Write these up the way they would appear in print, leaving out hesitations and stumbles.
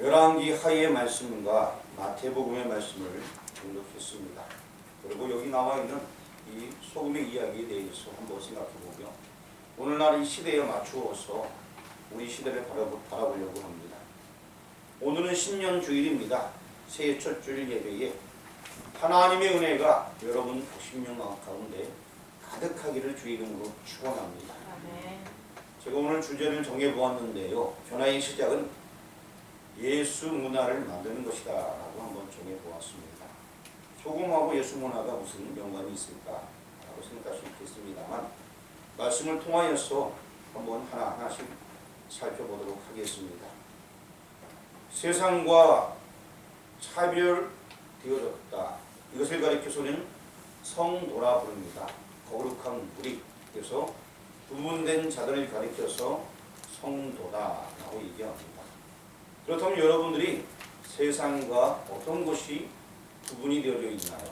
열왕기 하의 말씀과 마태복음의 말씀을 공독했습니다. 그리고 여기 나와 있는 이 소금의 이야기에 대해서 한번 생각해보며 오늘날 이 시대에 맞추어서 우리 시대를 바라보려고 합니다. 오늘은 신년 주일입니다. 새해 첫 주일 예배에 하나님의 은혜가 여러분 90명 가운데 가득하기를 주 이름으로 축원합니다. 제가 오늘 주제를 정해보았는데요. 변화의 시작은 예수 문화를 만드는 것이다 라고 한번 정해보았습니다. 소금하고 예수 문화가 무슨 연관이 있을까 라고 생각할 수 있겠습니다만 말씀을 통하여서 한번 하나하나씩 살펴보도록 하겠습니다. 세상과 차별되어졌다. 이것을 가리켜서는 성도라 부릅니다. 거룩한 무리. 그래서 구분된 자들을 가리켜서 성도다라고 얘기합니다. 그렇다면 여러분들이 세상과 어떤 것이 구분이 되어져 있나요?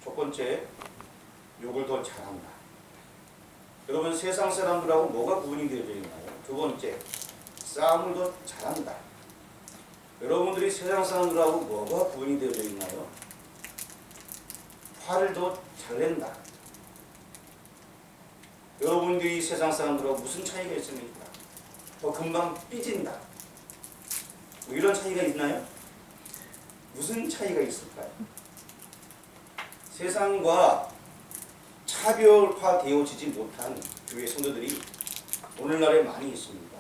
첫 번째, 욕을 더 잘한다. 여러분 세상 사람들하고 뭐가 구분이 되어져 있나요? 두 번째, 싸움을 더 잘한다. 여러분들이 세상 사람들하고 뭐가 구분이 되어져 있나요? 화를 더 잘 낸다. 여러분들이 세상 사람들하고 무슨 차이가 있습니까? 더 금방 삐진다. 뭐 이런 차이가 있나요? 무슨 차이가 있을까요? 세상과 차별화되어지지 못한 교회 성도들이 오늘날에 많이 있습니다.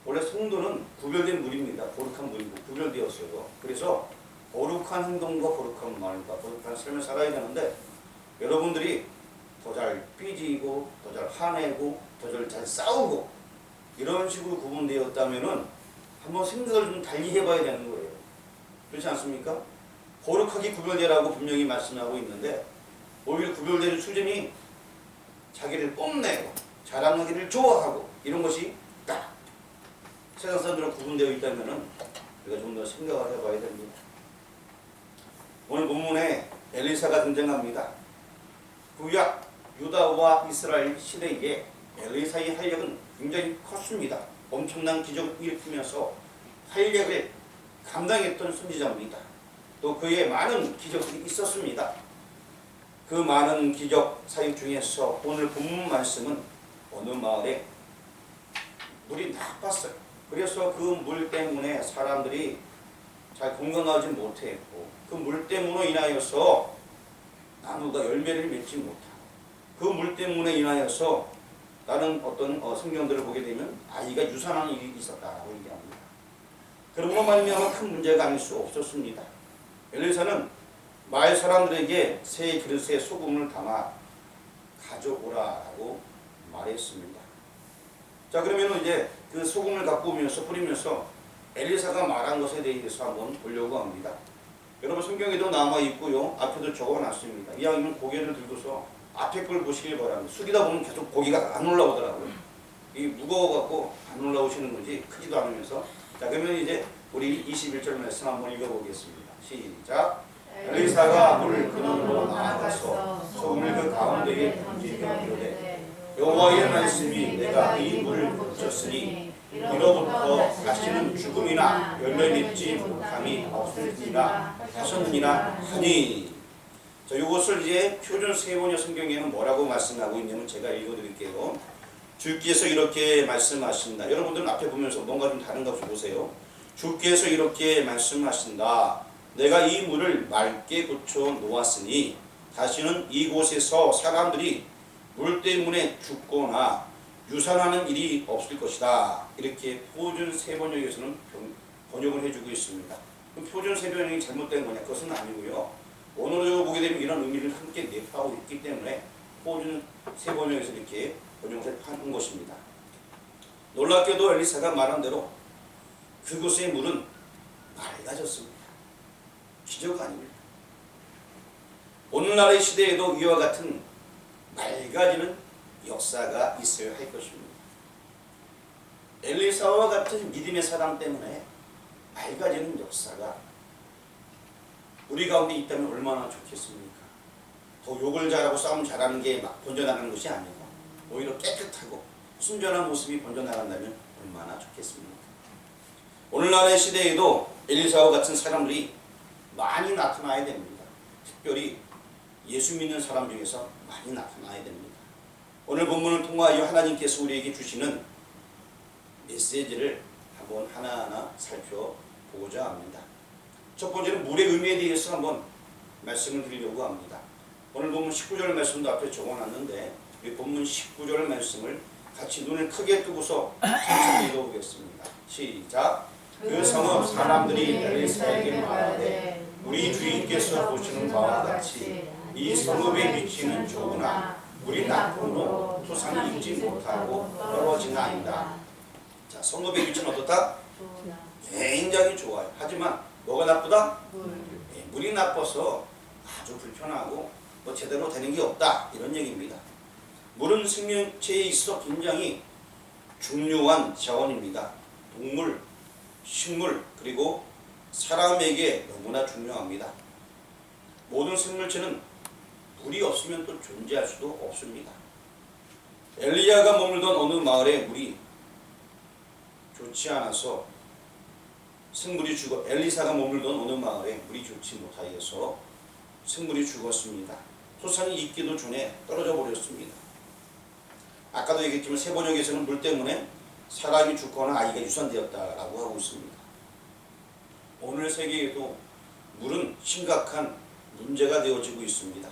원래 성도는 구별된 무리입니다. 거룩한 무리고 구별되었어요. 그래서 거룩한 행동과 거룩한 말과 거룩한 삶을 살아야 되는데 여러분들이 더 잘 삐지고 더 잘 화내고 더 잘 싸우고 이런 식으로 구분되었다면은 한번 생각을 좀 달리 해봐야 되는 거예요. 그렇지 않습니까? 거룩하게 구별되라고 분명히 말씀하고 있는데 오히려 구별되는 수준이 자기를 뽐내고 자랑하기를 좋아하고 이런 것이 딱 세상 사람들과 구분되어 있다면 우리가 좀 더 생각을 해봐야 됩니다. 오늘 본문에 엘리사가 등장합니다. 구약 유다와 이스라엘 시대에 엘리사의 활약은 굉장히 컸습니다. 엄청난 기적을 일으키면서 활약을 감당했던 선지자입니다. 또 그의 많은 기적들이 있었습니다. 그 많은 기적 사역 중에서 오늘 본문 말씀은 어느 마을에 물이 나빴어요. 그래서 그 물 때문에 사람들이 잘 건강하지 못했고 그 물 때문에 인하여서 나무가 열매를 맺지 못하고 그 물 때문에 인하여서 다른 어떤 성경들을 보게 되면 아이가 유산하는 일이 있었다라고 얘기합니다. 그러므로 말미암아 큰 문제가 아닐 수 없었습니다. 엘리사는 마을 사람들에게 새 그릇에 소금을 담아 가져오라라고 말했습니다. 자 그러면 이제 그 소금을 갖고 오면서 뿌리면서 엘리사가 말한 것에 대해서 한번 보려고 합니다. 여러분 성경에도 남아 있고요. 앞에도 적어놨습니다. 이왕이면 고개를 들고서 앞에 걸 보시길 바랍니다. 숙이다 보면 계속 고기가 안 올라오더라고요. 이 무거워갖고 안 올라오시는 건지 크지도 않으면서. 자 그러면 이제 우리 21절 말씀 한번 읽어보겠습니다. 시작. 엘리사가 물을 근원으로 나아가서 소금을 그 가운데에 던지며 이르되 여호와의 말씀이 내가 이 물을 던졌으니 이로부터 다시는 죽음이나 열매 맺지 못함이 없을지라 하셨느니라 하니. 자, 이것을 이제 표준 세번역 성경에는 뭐라고 말씀하고 있냐면 제가 읽어드릴게요. 주께서 이렇게 말씀하신다. 여러분들은 앞에 보면서 뭔가 좀 다른가 보세요. 주께서 이렇게 말씀하신다. 내가 이 물을 맑게 붙여 놓았으니 다시는 이곳에서 사람들이 물 때문에 죽거나 유산하는 일이 없을 것이다. 이렇게 표준 세번역에서는 번역을 해주고 있습니다. 그럼 표준 세번역이 잘못된 거냐? 그것은 아니고요. 원어로 보게 되면 이런 의미를 함께 내포하고 있기 때문에 표준 세번역에서 이렇게 번역을 하는 것입니다. 놀랍게도 엘리사가 말한 대로 그곳의 물은 맑아졌습니다. 기적 아닙니다. 오늘날의 시대에도 이와 같은 맑아지는 역사가 있어야 할 것입니다. 엘리사와 같은 믿음의 사람 때문에 맑아지는 역사가 우리 가운데 있다면 얼마나 좋겠습니까? 더 욕을 잘하고 싸움 잘하는 게 막 번져나가는 것이 아니고 오히려 깨끗하고 순전한 모습이 번져나간다면 얼마나 좋겠습니까? 오늘날의 시대에도 엘리사와 같은 사람들이 많이 나타나야 됩니다. 특별히 예수 믿는 사람 중에서 많이 나타나야 됩니다. 오늘 본문을 통하여 하나님께서 우리에게 주시는 메시지를 한번 하나하나 살펴보고자 합니다. 첫 번째는 물의 의미에 대해서 한번 말씀을 드리려고 합니다. 오늘 본문 19절 말씀도 앞에 적어놨는데 이 본문 19절 말씀을 같이 눈을 크게 뜨고서 천천히 읽어보겠습니다. 시작. 그 성읍 사람들이 엘리사에게 말하되 우리 주인께서 보시는 바와 같이 이 성읍의 위치는 좋으나 우리 나쁨으로 토산이 입지 못하고 떨어지나이다. 자, 성읍의 위치는 어떻다? 굉장히 좋아요. 하지만 뭐가 나쁘다? 물이 나빠서 아주 불편하고 뭐 제대로 되는 게 없다, 이런 얘기입니다. 물은 생명체에 있어 굉장히 중요한 자원입니다. 동물, 식물, 그리고 사람에게 너무나 중요합니다. 모든 생물체는 물이 없으면 또 존재할 수도 없습니다. 엘리야가 머물던 어느 마을에 물이 좋지 않아서 생물이 죽어 엘리사가 머물던 어느 마을에 물이 좋지 못하여서 생물이 죽었습니다. 토산이 익기도 전에 떨어져 버렸습니다. 아까도 얘기했지만 세번역에서는 물 때문에 사람이 죽거나 아이가 유산되었다라고 하고 있습니다. 오늘 세계에도 물은 심각한 문제가 되어지고 있습니다.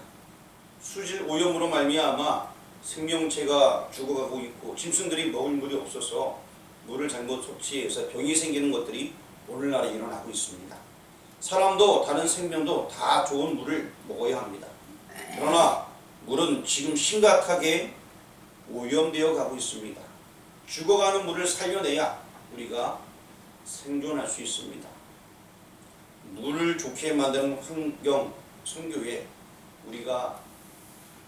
수질 오염으로 말미암아 생명체가 죽어가고 있고 짐승들이 먹을 물이 없어서 물을 잘못 섭취해서 병이 생기는 것들이 오늘날에 일어나고 있습니다. 사람도 다른 생명도 다 좋은 물을 먹어야 합니다. 그러나 물은 지금 심각하게 오염되어 가고 있습니다. 죽어가는 물을 살려내야 우리가 생존할 수 있습니다. 물을 좋게 만드는 환경 선교에 우리가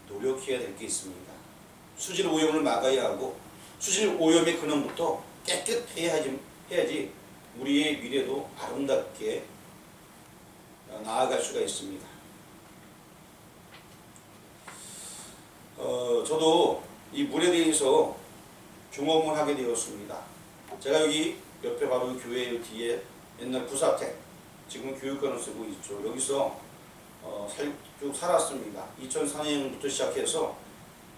노력해야 될 게 있습니다. 수질 오염을 막아야 하고 수질 오염의 근원부터 깨끗해야지 우리의 미래도 아름답게 나아갈 수가 있습니다. 저도 이 물에 대해서 경험을 하게 되었습니다. 제가 여기 옆에 바로 교회 뒤에 옛날 부사택, 지금 교육관을 쓰고 있죠. 여기서 쭉 살았습니다. 2004년부터 시작해서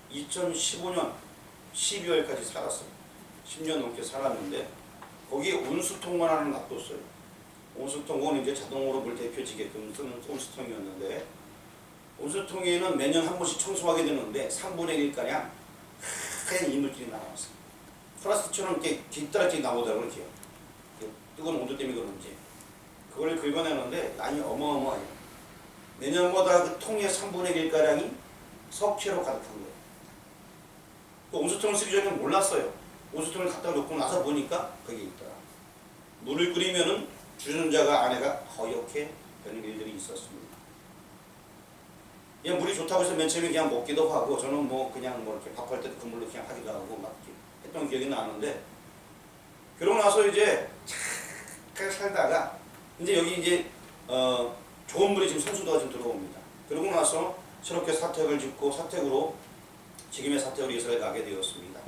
2015년 12월까지 살았어요. 10년 넘게 살았는데 거기에 온수통만 하나 놔뒀어요. 온수통은 이제 자동으로 물 데펴지게끔 쓰는 온수통이었는데 온수통에는 매년 한 번씩 청소하게 되는데 3분의 1가량 하얀 이물질이 나왔어요. 플라스틱처럼 이렇게 뒷다랗게 나오더라고요. 이렇게. 뜨거운 온도 때문에 그런지. 그걸 긁어내는데 양이 어마어마해요. 매년마다 그 통의 3분의 1가량이 석회로 가득한 거예요. 그 온수통을 쓰기 전에 몰랐어요. 온수통을 갖다 놓고 나서 보니까 거기 있더라. 물을 끓이면은 주전자가 안에가 허옇게 되는 일들이 있었습니다. 그냥 물이 좋다고 해서 맨 처음에 그냥 먹기도 하고 저는 뭐 그냥 뭐 이렇게 밥할 때도 그 물로 그냥 하기도 하고 막 했던 기억이 나는데 그러고 나서 이제 잘 살다가 이제 여기 이제 좋은 물이 지금 선수도가 좀 들어옵니다. 그러고 나서 새롭게 사택을 짓고 사택으로 지금의 사택으로 이사를 가게 되었습니다.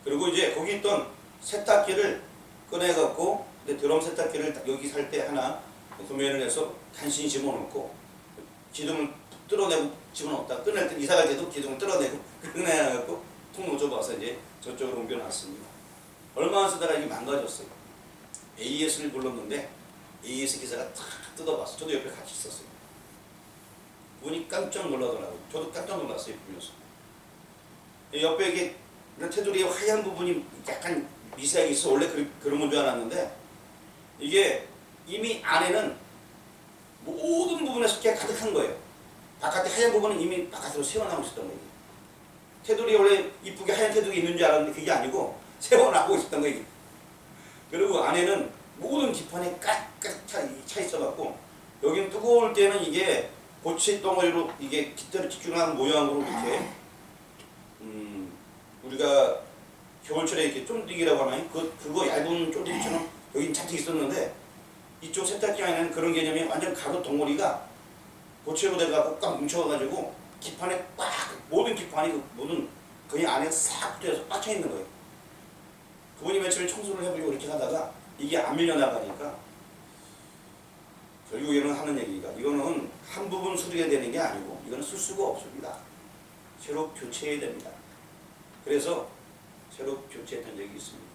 그리고 이제 거기 있던 세탁기를 꺼내갖고 드럼 세탁기를 여기 살 때 하나 구매를 해서 간신히 집어넣고 기둥을 뚫어내고 집어넣었다. 끊을 때 이사 갈 때도 기둥을 뚫어내고 꺼내갖고 통 놓쳐봐서 이제 저쪽으로 옮겨놨습니다. 얼마 안 쓰다가 이게 망가졌어요. AS를 불렀는데 AS 기사가 탁 뜯어봤어. 저도 옆에 같이 있었어요. 보니 깜짝 놀라더라고요. 저도 깜짝 놀랐어요. 보면서. 옆에 이게 테두리에 하얀 부분이 약간 미세하게 있어. 원래 그런 건 줄 알았는데 이게 이미 안에는 모든 부분에 석회가 가득한 거예요. 바깥에 하얀 부분은 이미 바깥으로 새어나오고 있었던 거예요. 테두리에 원래 이쁘게 하얀 테두리 있는 줄 알았는데 그게 아니고 새어나오고 있었던 거예요. 그리고 안에는 모든 기판에 깍깍 차 있어갖고 여기는 뜨거울 때는 이게 고체 덩어리로 이게 깃털을 집중하는 모양으로 이렇게 우리가 겨울철에 이렇게 쫀디기라고 하나요? 그거 얇은 쫀디기처럼 여기 잔뜩 있었는데 이쪽 세탁기 안에는 그런 개념이 완전 가루 덩어리가 고체로 돼가지고 꽉 뭉쳐가지고 기판에 꽉 모든 기판이 모든 거의 안에 싹 붙어서 빠져 있는 거예요. 그분이 맨 처음에 청소를 해보려고 이렇게 하다가 이게 안 밀려나가니까 결국에는 하는 얘기가 이거는 한 부분 수리해야 되는 게 아니고 이거는 쓸 수가 없습니다. 새로 교체해야 됩니다. 그래서 새로 교체했던 적이 있습니다.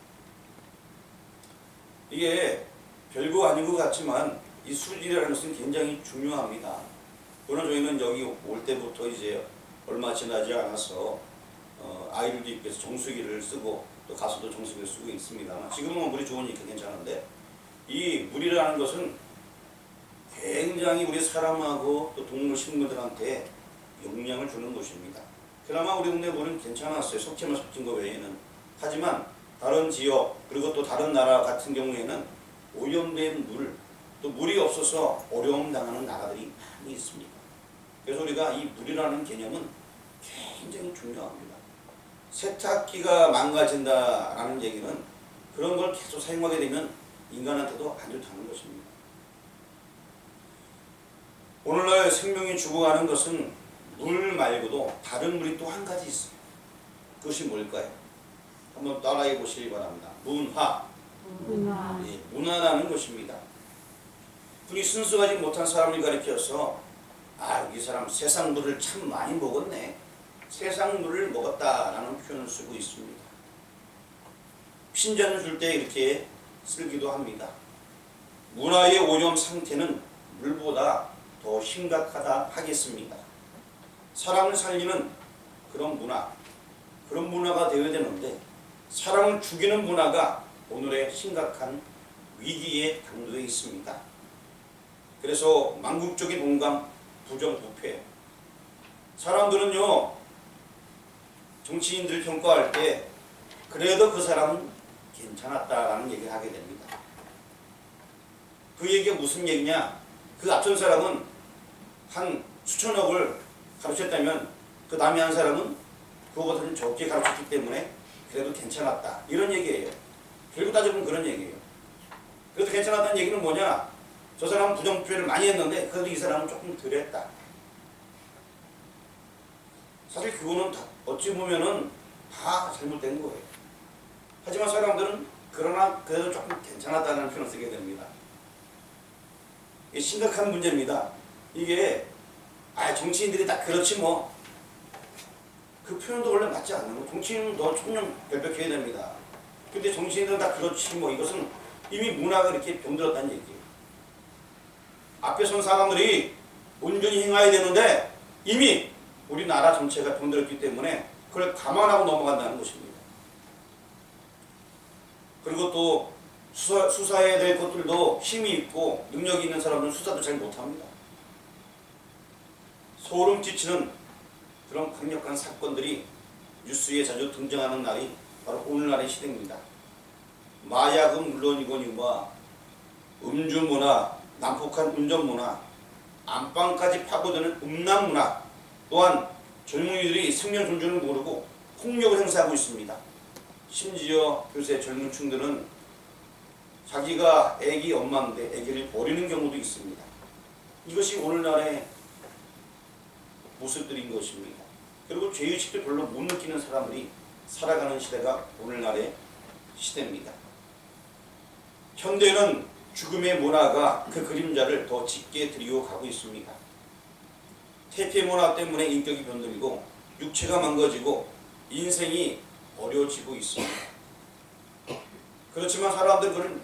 이게 별거 아닌 것 같지만 이 수리라는 것은 굉장히 중요합니다. 물론 저희는 여기 올 때부터 이제 얼마 지나지 않아서 아이들도 있고 해서 정수기를 쓰고 또 가수도 정수기를 쓰고 있습니다만 지금은 물이 좋으니까 괜찮은데 이 물이라는 것은 굉장히 우리 사람하고 또 동물 식물들한테 영향을 주는 것입니다. 그나마 우리 동네 물은 괜찮았어요. 석회만 섞인 거 외에는. 하지만 다른 지역 그리고 또 다른 나라 같은 경우에는 오염된 물, 또 물이 없어서 어려움 당하는 나라들이 많이 있습니다. 그래서 우리가 이 물이라는 개념은 굉장히 중요합니다. 세탁기가 망가진다라는 얘기는 그런 걸 계속 사용하게 되면 인간한테도 안 좋다는 것입니다. 오늘날 생명이 죽어가는 것은 물 말고도 다른 물이 또 한 가지 있어요. 그것이 뭘까요? 한번 따라해 보시기 바랍니다. 문화. 예, 문화라는 것입니다. 분이 순수하지 못한 사람을 가리켜서 이 사람 세상 물을 참 많이 먹었네. 세상 물을 먹었다라는 표현을 쓰고 있습니다. 핀잔을 줄 때 이렇게 쓰기도 합니다. 문화의 오염 상태는 물보다 더 심각하다 하겠습니다. 사람을 살리는 그런 문화가 되어야 되는데 사람을 죽이는 문화가 오늘의 심각한 위기에 당도해 있습니다. 그래서 망국적인 온감, 부정부패. 사람들은요, 정치인들 평가할 때 그래도 그 사람은 괜찮았다라는 얘기를 하게 됩니다. 그 얘기가 무슨 얘기냐? 그 앞선 사람은 한 수천억을 가르쳤다면 그 다음에 한 사람은 그거보다 좀 적게 가르쳤기 때문에 그래도 괜찮았다. 이런 얘기예요. 결국 따져보면 그런 얘기예요. 그래도 괜찮았다는 얘기는 뭐냐? 저 사람은 부정부패를 많이 했는데 그래도 이 사람은 조금 덜 했다. 사실 그거는 어찌 보면은 다 잘못된 거예요. 하지만 사람들은 그러나 그래도 조금 괜찮았다는 표현을 쓰게 됩니다. 이게 심각한 문제입니다. 이게 정치인들이 다 그렇지 뭐. 그 표현도 원래 맞지 않는 거. 정치인은 더 총명백백해야 됩니다. 근데 정치인들은 다 그렇지 뭐. 이것은 이미 문화가 이렇게 병들었다는 얘기예요. 앞에 선 사람들이 온전히 행해야 되는데 이미 우리나라 전체가 병들었기 때문에 그걸 감안하고 넘어간다는 것입니다. 그리고 또 수사해야 될 것들도 힘이 있고 능력이 있는 사람들은 수사도 잘 못합니다. 소름 끼치는 그런 강력한 사건들이 뉴스에 자주 등장하는 날이 바로 오늘날의 시대입니다. 마약은 물론이거니와 음주문화, 난폭한 운전문화, 안방까지 파고드는 음란문화, 또한 젊은이들이 생명 존중을 모르고 폭력을 행사하고 있습니다. 심지어 요새 젊은 층들은 자기가 애기 엄마인데 애기를 버리는 경우도 있습니다. 이것이 오늘날의 모습들인 것입니다. 그리고 죄의식도 별로 못 느끼는 사람들이 살아가는 시대가 오늘날의 시대입니다. 현대는 죽음의 문화가 그 그림자를 더 짙게 드리고 가고 있습니다. 퇴폐 문화 때문에 인격이 변들리고 육체가 망가지고 인생이 어려워지고 있습니다. 그렇지만 사람들은 그걸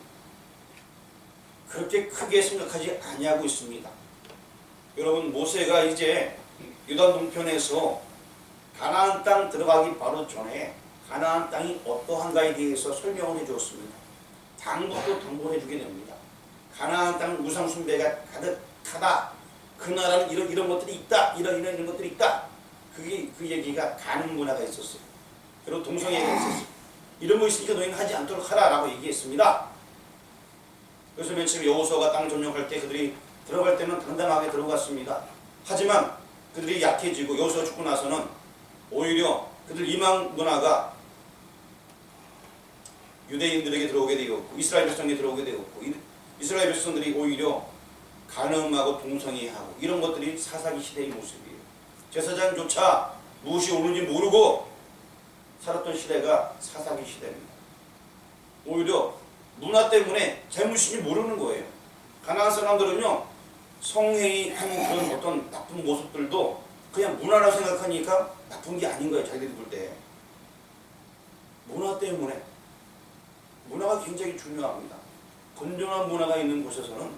그렇게 크게 생각하지 아니하고 있습니다. 여러분, 모세가 이제 유다 동편에서 가나안 땅 들어가기 바로 전에 가나안 땅이 어떠한가에 대해서 설명을 해주었습니다. 당부도 당부해 주게 됩니다. 가나안 땅 우상 숭배가 가득하다. 그 나라는 이런 것들이 있다. 이런 것들이 있다. 그 얘기가 가는 문화가 있었어요. 그리고 동성애가 있었어요. 이런 거 있으니까 너희는 하지 않도록 하라라고 얘기했습니다. 그래서 맨 처음 여호수아가 땅 점령할 때 그들이 들어갈 때는 당당하게 들어갔습니다. 하지만 그들이 약해지고 여호수아 죽고 나서는 오히려 그들 이방 문화가 유대인들에게 들어오게 되었고 이스라엘 백성에게 들어오게 되었고 이스라엘 백성들이 오히려 간음하고 동성애하고 이런 것들이 사사기 시대의 모습이에요. 제사장조차 무엇이 옳은지 모르고 살았던 시대가 사사기 시대입니다. 오히려 문화 때문에 잘못인지 모르는 거예요. 가난한 사람들은요, 성행위 하는 그런 어떤 나쁜 모습들도 그냥 문화라고 생각하니까 나쁜 게 아닌 거예요. 자기들이 볼 때. 문화 때문에. 문화가 굉장히 중요합니다. 건전한 문화가 있는 곳에서는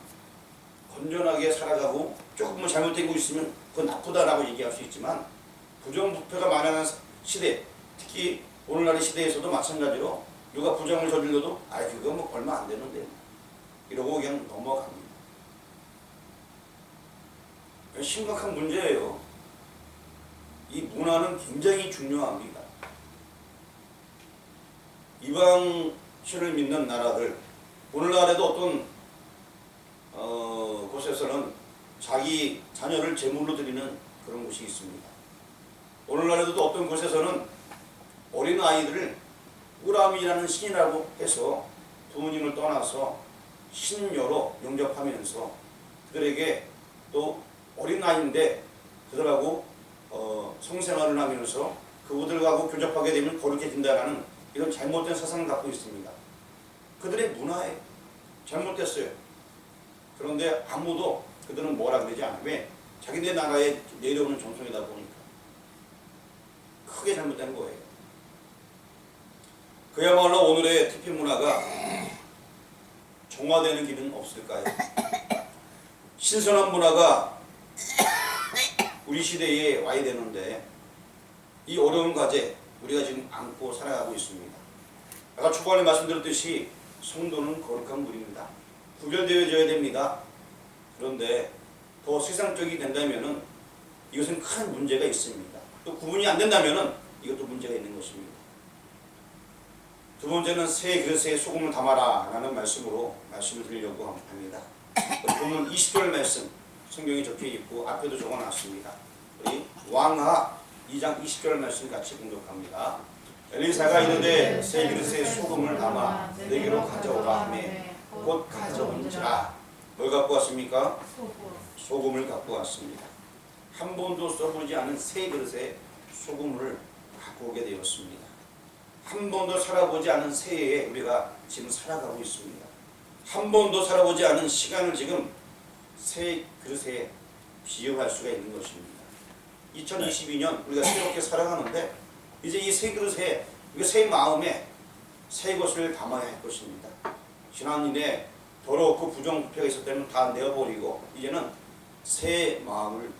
건전하게 살아가고 조금만 잘못되고 있으면 그건 나쁘다라고 얘기할 수 있지만 부정부패가 만연한 시대, 특히 오늘날의 시대에서도 마찬가지로 누가 부정을 저질러도 그거 뭐 얼마 안 되는데 이러고 그냥 넘어갑니다. 심각한 문제예요. 이 문화는 굉장히 중요합니다. 이방신을 믿는 나라들, 오늘날에도 어떤 곳에서는 자기 자녀를 제물로 드리는 그런 곳이 있습니다. 오늘날에도 어떤 곳에서는 어린 아이들을 우람이라는 신이라고 해서 부모님을 떠나서 신녀로 영접하면서 그들에게 또 어린 아이인데 그들하고 성생활을 하면서 그들하고 교접하게 되면 거룩해진다라는 이런 잘못된 사상을 갖고 있습니다. 그들의 문화에 잘못됐어요. 그런데 아무도 그들은 뭐라 그러지 않아요. 왜? 자기네 나라에 내려오는 전통이다 보니까 크게 잘못된 거예요. 그야말로 오늘의 TP 문화가 정화되는 길은 없을까요? 신선한 문화가 우리 시대에 와야 되는데 이 어려운 과제 우리가 지금 안고 살아가고 있습니다. 아까 초반에 말씀드렸듯이 성도는 거룩한 물입니다. 구별되어져야 됩니다. 그런데 더 세상적이 된다면 이것은 큰 문제가 있습니다. 또 구분이 안 된다면 이것도 문제가 있는 것입니다. 두 번째는 새 그릇에 소금을 담아라 라는 말씀으로 말씀을 드리려고 합니다. 본문 20절 말씀 성경에 적혀 있고 앞에도 적어놨습니다. 우리 왕하 2장 20절 말씀 같이 공독합니다. 엘리사가 이르되 새 그릇에 소금을 담아 내게로 가져오라 하며 곧 가져온지라. 뭘 갖고 왔습니까? 소금을 갖고 왔습니다. 한 번도 써보지 않은 새 그릇에 소금을 갖고 오게 되었습니다. 한 번도 살아보지 않은 새해에 우리가 지금 살아가고 있습니다. 한 번도 살아보지 않은 시간을 지금 새 그릇에 비유할 수가 있는 것입니다. 2022년 우리가 새롭게 살아가는데 이제 이 새 그릇에 우리가 새 마음에 새 것을 담아야 할 것입니다. 지난 일에 더럽고 부정부패가 있었다면 다 내어버리고 이제는 새 마음을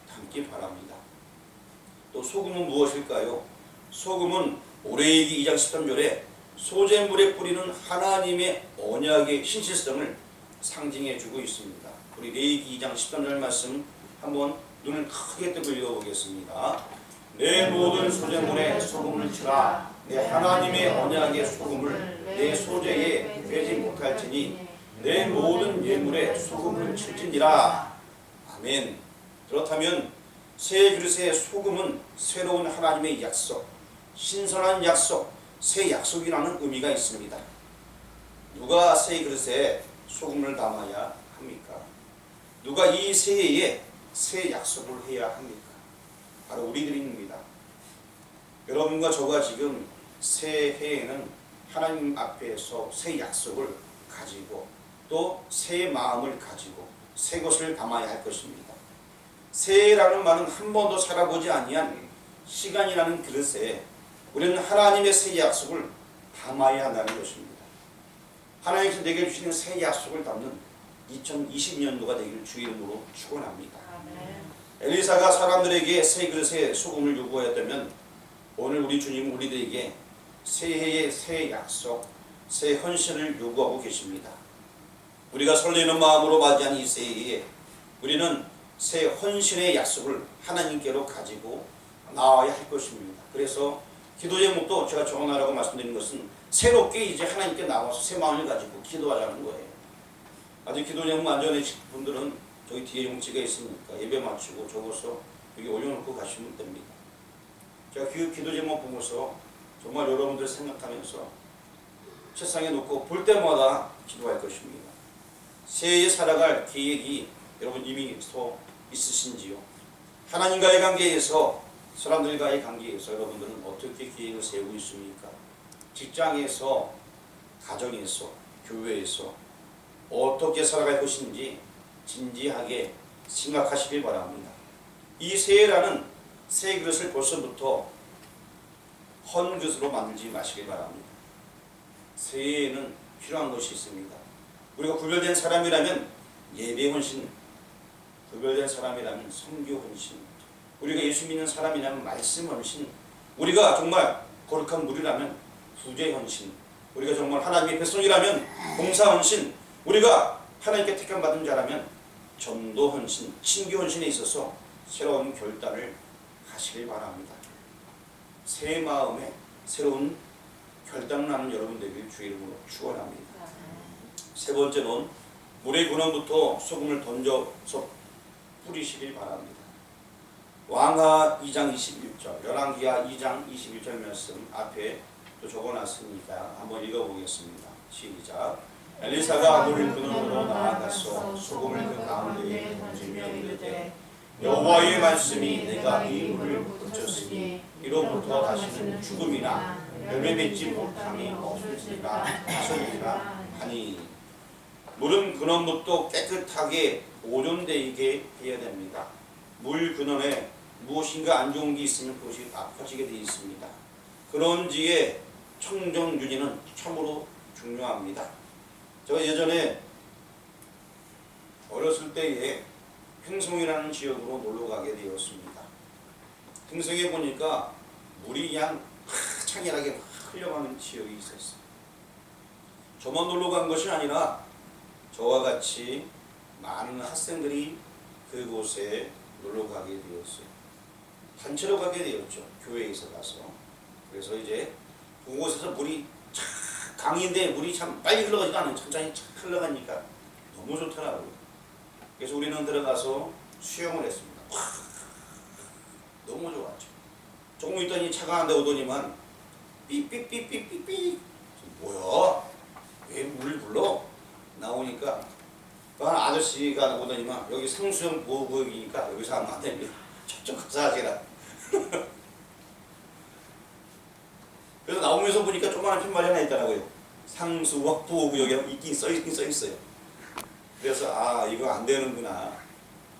담기 바랍니다. 또 소금은 무엇일까요? 소금은 오레이기 2장 13절에 소재물에 뿌리는 하나님의 언약의 신실성을 상징해 주고 있습니다. 우리 레위기 2장 13절 말씀 한번 눈을 크게 뜨고 읽어보겠습니다. 내 모든 소재물에 소금을 치라. 내 하나님의 언약의 소금을 내 소재에 빼지 못할지니 내 모든 예물에 소금을 칠지니라. 아멘. 그렇다면 새 그릇의 소금은 새로운 하나님의 약속, 신선한 약속, 새 약속이라는 의미가 있습니다. 누가 새 그릇에 소금을 담아야 합니까? 누가 이 새해에 새 약속을 해야 합니까? 바로 우리들입니다. 여러분과 저가 지금 새해에는 하나님 앞에서 새 약속을 가지고 또 새 마음을 가지고 새 것을 담아야 할 것입니다. 새해라는 말은 한 번도 살아보지 아니한 시간이라는 그릇에 우리는 하나님의 새 약속을 담아야 한다는 것입니다. 하나님께서 내게 주시는 새 약속을 담는 2020년도가 되기를 주의 이름으로 축원합니다. 엘리사가 사람들에게 새 그릇에 소금을 요구하였다면 오늘 우리 주님은 우리들에게 새해의 새 약속, 새 헌신을 요구하고 계십니다. 우리가 설레는 마음으로 맞이한 이 새해에 우리는 새 헌신의 약속을 하나님께로 가지고 나와야 할 것입니다. 그래서 기도 제목도 제가 적어놔라고 말씀드린 것은 새롭게 이제 하나님께 나와서 새 마음을 가지고 기도하자는 거예요. 아직 기도 제목 안 적으신 분들은 저기 뒤에 용지가 있으니까 예배 마치고 적어서 여기 올려놓고 가시면 됩니다. 제가 그 기도 제목 보면서 정말 여러분들 생각하면서 책상에 놓고 볼 때마다 기도할 것입니다. 새해에 살아갈 계획이 여러분 이미 있으신지요? 하나님과의 관계에서 사람들과의 관계에서 여러분들은 어떻게 계획을 세우고 있습니까? 직장에서, 가정에서, 교회에서 어떻게 살아갈 것인지 진지하게 생각하시길 바랍니다. 이 세라는 새 그릇을 벌써부터 헌 그릇으로 만들지 마시길 바랍니다. 새해에는 필요한 것이 있습니다. 우리가 구별된 사람이라면 예배 헌신, 구별된 사람이라면 선교 헌신, 우리가 예수 믿는 사람이라면 말씀 헌신, 우리가 정말 거룩한 무리라면 구제 헌신, 우리가 정말 하나님의 백성이라면 봉사 헌신, 우리가 하나님께 택함 받은 자라면 전도 헌신, 친교 헌신에 있어서 새로운 결단을 하시길 바랍니다. 새 마음에 새로운 결단을 하는 여러분 되길 주의 이름으로 축원합니다. 세 번째는 물의 근원부터 소금을 던져서 뿌리시길 바랍니다. 왕하 2장 21절, 열왕기하 2장 21절 말씀 앞에 또 적어놨으니까 한번 읽어보겠습니다. 시작. 엘리사가 물을 근원으로 나아가서 소금을 그 가운데에 던지며 이르되 여호와의 말씀이 내가 이 물을 던졌으니 이로부터 다시는 죽음이나 열매 맺지 못함이 없으리라 하소이라 하니. 물은 근원부터 깨끗하게 오존되게 해야 됩니다. 물 근원에 무엇인가 안 좋은 게 있으면 그것이 다 퍼지게 되어 있습니다. 그런지에 청정 유지는 참으로 중요합니다. 제가 예전에 어렸을 때에 횡성이라는 지역으로 놀러 가게 되었습니다. 횡성에 보니까 물이 그냥 창렬하게 흘러가는 지역이 있었어요. 저만 놀러 간 것이 아니라 저와 같이 많은 학생들이 그곳에 놀러 가게 되었어요. 단체로 가게 되었죠. 교회에서 가서. 그래서 이제 그곳에서 물이 참 강인데 물이 참 빨리 흘러가지도 않아요. 천천히 흘러가니까 너무 좋더라고요. 그래서 우리는 들어가서 수영을 했습니다. 너무 좋았죠. 조금 있더니 차가 한 대 오더니만 삐삐삐삐삐삐 뭐야? 왜 물을 불러? 나오니까 한 아저씨가 오더니만 여기 상수형 보호구역이니까 여기서 하면 안 됩니다. 저쪽 가서 하시라. 그래서 나오면서 보니까 조그마한 팻말이 하나 있더라고요. 상수형 보호구역이 있긴 써있어요. 그래서 아 이거 안 되는구나.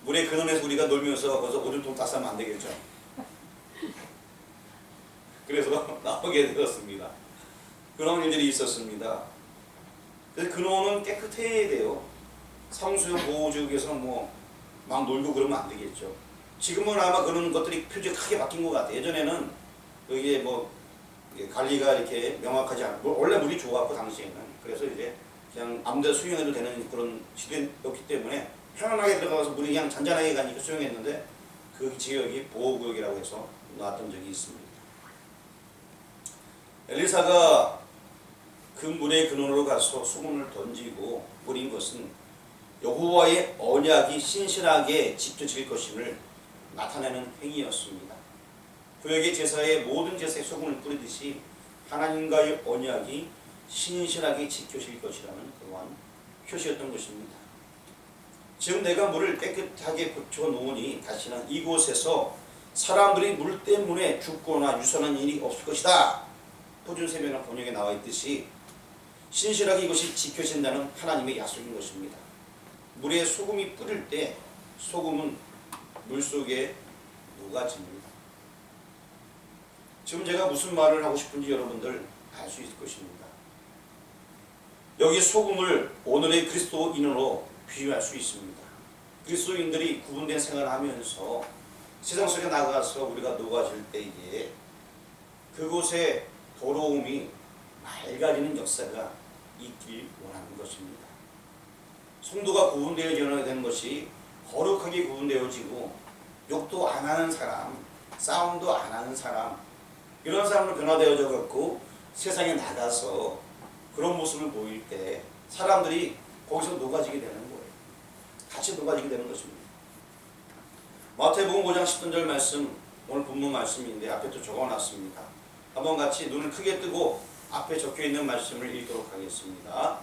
물의 근원에서 우리가 놀면서 거기서 오줌통 다 싸면 안 되겠죠. 그래서 나오게 되었습니다. 그런 일들이 있었습니다. 그래서 근원은 깨끗해야 돼요. 상수형 보호구역에서 뭐 막 놀고 그러면 안 되겠죠. 지금은 아마 그런 것들이 표적이 크게 바뀐 것 같아요. 예전에는 여기에 뭐 관리가 이렇게 명확하지 않고 원래 물이 좋았고 당시에는 그래서 이제 그냥 아무데나 수영해도 되는 그런 시대였기 때문에 편안하게 들어가서 물이 그냥 잔잔하게 가니까 수영했는데 그 지역이 보호구역이라고 해서 놨던 적이 있습니다. 엘리사가 그 물의 근원으로 가서 소금을 던지고 뿌린 것은 여호와의 언약이 신실하게 지켜질 것임을 나타내는 행위였습니다. 구역의 제사의 모든 제사에 소금을 뿌리듯이 하나님과의 언약이 신실하게 지켜질 것이라는 그러한 표시였던 것입니다. 지금 내가 물을 깨끗하게 고쳐 놓으니 다시는 이곳에서 사람들이 물 때문에 죽거나 유산한 일이 없을 것이다. 표준세변화 번역에 나와 있듯이 신실하게 이것이 지켜진다는 하나님의 약속인 것입니다. 물에 소금이 뿌릴 때 소금은 물속에 녹아집니다. 지금 제가 무슨 말을 하고 싶은지 여러분들 알 수 있을 것입니다. 여기 소금을 오늘의 그리스도인으로 비유할 수 있습니다. 그리스도인들이 구분된 생활을 하면서 세상 속에 나가서 우리가 녹아질 때에 그곳에 더러움이 맑아지는 역사가 있길 원하는 것입니다. 성도가 구분되어져야 되는 것이 거룩하게 구분되어지고 욕도 안 하는 사람, 싸움도 안 하는 사람, 이런 사람으로 변화되어져 갖고 세상에 나가서 그런 모습을 보일 때 사람들이 거기서 녹아지게 되는 거예요. 같이 녹아지게 되는 것입니다. 마태복음 5장 10절 말씀, 오늘 본문 말씀인데 앞에 또 적어놨습니다. 한번 같이 눈을 크게 뜨고 앞에 적혀있는 말씀을 읽도록 하겠습니다.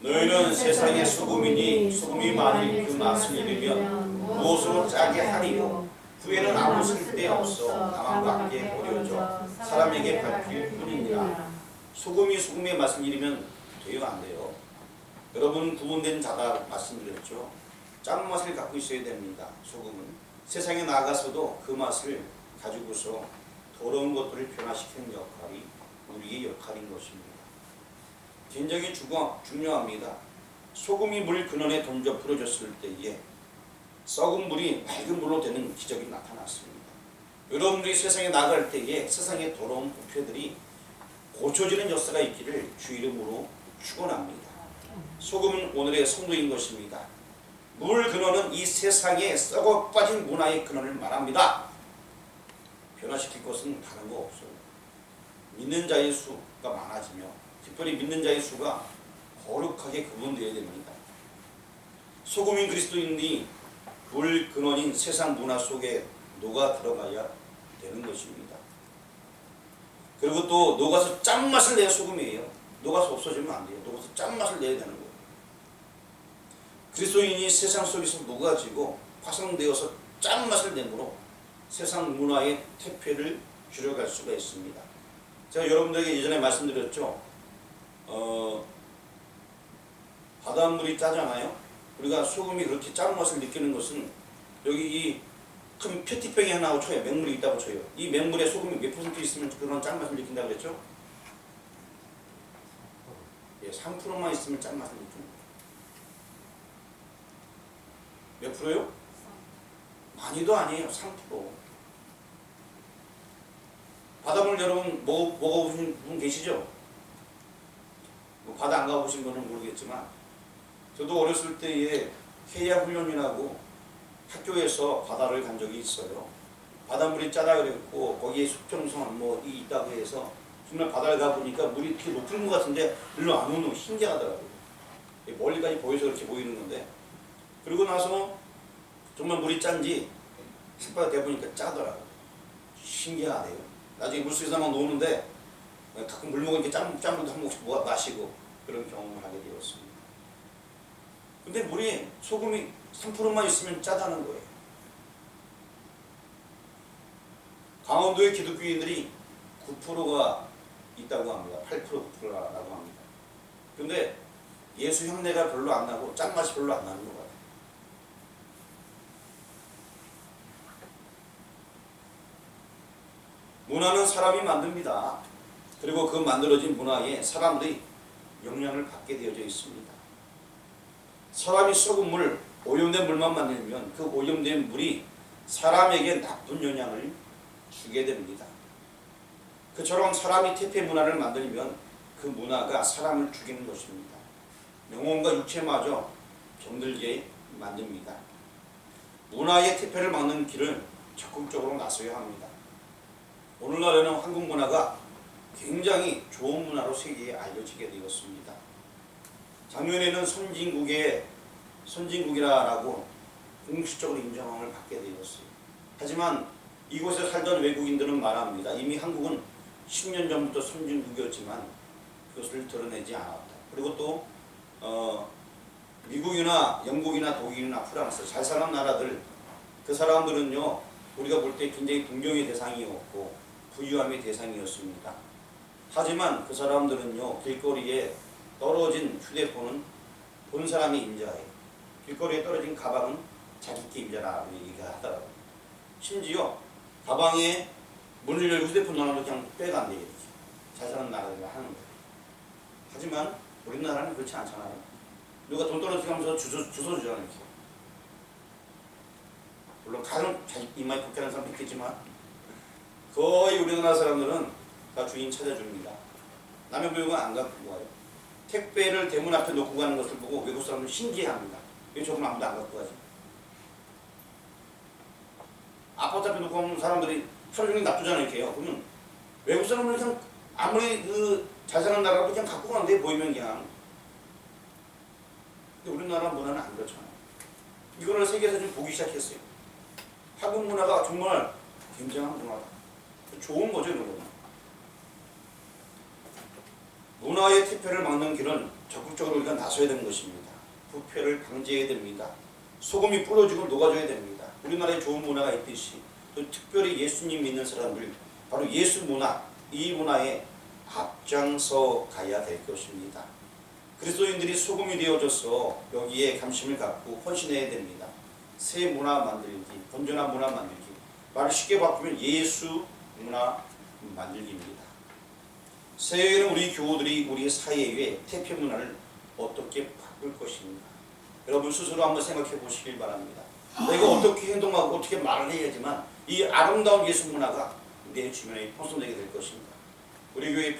너희는 세상의 소금이니 소금이 만일 그 맛을 잃으면 무엇으로 짜게 하리요? 후에는 아무 쓸데없어 다만 밖에 버려져 사람에게 밟힐 뿐이니라. 소금이 소금의 맛을 잃으면 돼요, 안 돼요? 여러분 구분된 자다 말씀드렸죠. 짠맛을 갖고 있어야 됩니다. 소금은 세상에 나가서도 그 맛을 가지고서 더러운 것들을 변화시키는 역할이 우리의 역할인 것입니다. 굉장히 중요합니다. 소금이 물 근원에 던져 풀어졌을 때에 썩은 물이 맑은 물로 되는 기적이 나타났습니다. 여러분들이 세상에 나갈 때에 세상의 더러운 부패들이 고쳐지는 역사가 있기를 주 이름으로 축원합니다. 소금은 오늘의 성도인 것입니다. 물 근원은 이 세상에 썩어 빠진 문화의 근원을 말합니다. 변화시킬 것은 다른 거 없어요. 믿는 자의 수가 많아지며 특별히 믿는 자의 수가 거룩하게 구분되어야 됩니다. 소금인 그리스도인이 물 근원인 세상 문화 속에 녹아 들어가야 되는 것입니다. 그리고 또 녹아서 짠맛을 내야 소금이에요. 녹아서 없어지면 안 돼요. 녹아서 짠맛을 내야 되는 거예요. 그리스도인이 세상 속에서 녹아지고 파손되어서 짠맛을 내므로 세상 문화의 태폐를 줄여갈 수가 있습니다. 제가 여러분들에게 예전에 말씀드렸죠. 바닷물이 짜잖아요. 우리가 소금이 그렇게 짠 맛을 느끼는 것은 여기 이 큰 페트병이 하나 쳐요. 맹물이 있다고 쳐요. 이 맹물에 소금이 몇 퍼센트 있으면 그런 짠 맛을 느낀다고 그랬죠? 예, 3%만 있으면 짠 맛을 느낍니다. 몇 프로요? 많이도 아니에요. 3%. 바닷물 여러분 먹어보신 분 계시죠? 뭐 바다 안 가보신 분은 모르겠지만 저도 어렸을 때에 해야 훈련이라고 학교에서 바다를 간 적이 있어요. 바닷물이 짜다 그랬고 거기에 수평선 뭐 있다고 해서 정말 바다를 가보니까 물이 되게 높은 것 같은데 일로 안 오는 거 신기하더라고요. 멀리까지 보여서 그렇게 보이는 건데 그리고 나서 정말 물이 짠지 햇바닥 대보니까 짜더라고요. 신기하네요. 나중에 물속에서 막 노는데 가끔 물 먹으니까 짠물도 한 모금씩 마시고 그런 경험을 하게 되었습니다. 근데 물이 소금이 3%만 있으면 짜다는 거예요. 강원도의 기독교인들이 9%가 있다고 합니다. 8% 9%라고 합니다. 근데 예수 흉내가 별로 안 나고 짠맛이 별로 안 나는 것 같아요. 문화는 사람이 만듭니다. 그리고 그 만들어진 문화에 사람들이 영향을 받게 되어져 있습니다. 사람이 썩은 물, 오염된 물만 만들면 그 오염된 물이 사람에게 나쁜 영향을 주게 됩니다. 그처럼 사람이 태폐 문화를 만들면 그 문화가 사람을 죽이는 것입니다. 영혼과 육체마저 병들게 만듭니다. 문화의 태폐를 막는 길을 적극적으로 나서야 합니다. 오늘날에는 한국 문화가 굉장히 좋은 문화로 세계에 알려지게 되었습니다. 작년에는 선진국이라고 공식적으로 인정을 받게 되었어요. 하지만 이곳에 살던 외국인들은 말합니다. 이미 한국은 10년 전부터 선진국이었지만 그것을 드러내지 않았다. 그리고 또 미국이나 영국이나 독일이나 프랑스 잘 사는 나라들 그 사람들은요 우리가 볼 때 굉장히 동경의 대상이었고 부유함의 대상이었습니다. 하지만 그 사람들은요 길거리에 떨어진 휴대폰은 본 사람이 임자예요. 길거리에 떨어진 가방은 자기께 임자라고 얘기가 하더라고요. 심지어 가방에 문을 열고 휴대폰 넣어놔도 그냥 빼간대 이렇게. 잘 사는 나라들이 하는 거예요. 하지만 우리나라는 그렇지 않잖아요. 누가 돈 떨어지게 하면서 주워 주잖아요. 이렇게. 물론 가끔 자기 이마에 복귀하는 사람도 있겠지만 거의 우리나라 사람들은 다 주인 찾아줍니다. 남의 물건 안 갖고 와요. 택배를 대문 앞에 놓고 가는 것을 보고 외국 사람들은 신기해합니다. 왜 저건 아무도 안 갖고 가지? 아파트 앞에 놓고 가면 사람들이 하루 종일 놔두잖아요. 이렇게요. 그러면 외국 사람들은 그냥 아무리 잘 사는 나라도 그냥 갖고 가는데 보이면 그냥. 근데 우리나라 문화는 안 그렇잖아요. 이거를 세계에서 좀 보기 시작했어요. 한국 문화가 정말 굉장한 문화다. 좋은 거죠, 이런 거는. 문화의 태폐를 막는 길은 적극적으로 우리가 나서야 되는 것입니다. 부패를 방지해야 됩니다. 소금이 뿌려지고 녹아줘야 됩니다. 우리나라에 좋은 문화가 있듯이 또 특별히 예수님 믿는 사람들 바로 예수 문화, 이 문화에 앞장서 가야 될 것입니다. 그리스도인들이 소금이 되어져서 여기에 감심을 갖고 헌신해야 됩니다. 새 문화 만들기, 건전한 문화 만들기. 말을 쉽게 바꾸면 예수 문화 만들기입니다. 새해에는 우리 교우들이 우리 사회의 태평 문화를 어떻게 바꿀 것인가. 여러분 스스로 한번 생각해 보시길 바랍니다. 내가 어떻게 행동하고 어떻게 말을 해야지만 이 아름다운 예수 문화가 내 주변에 형성되게 될 것인가. 우리 교회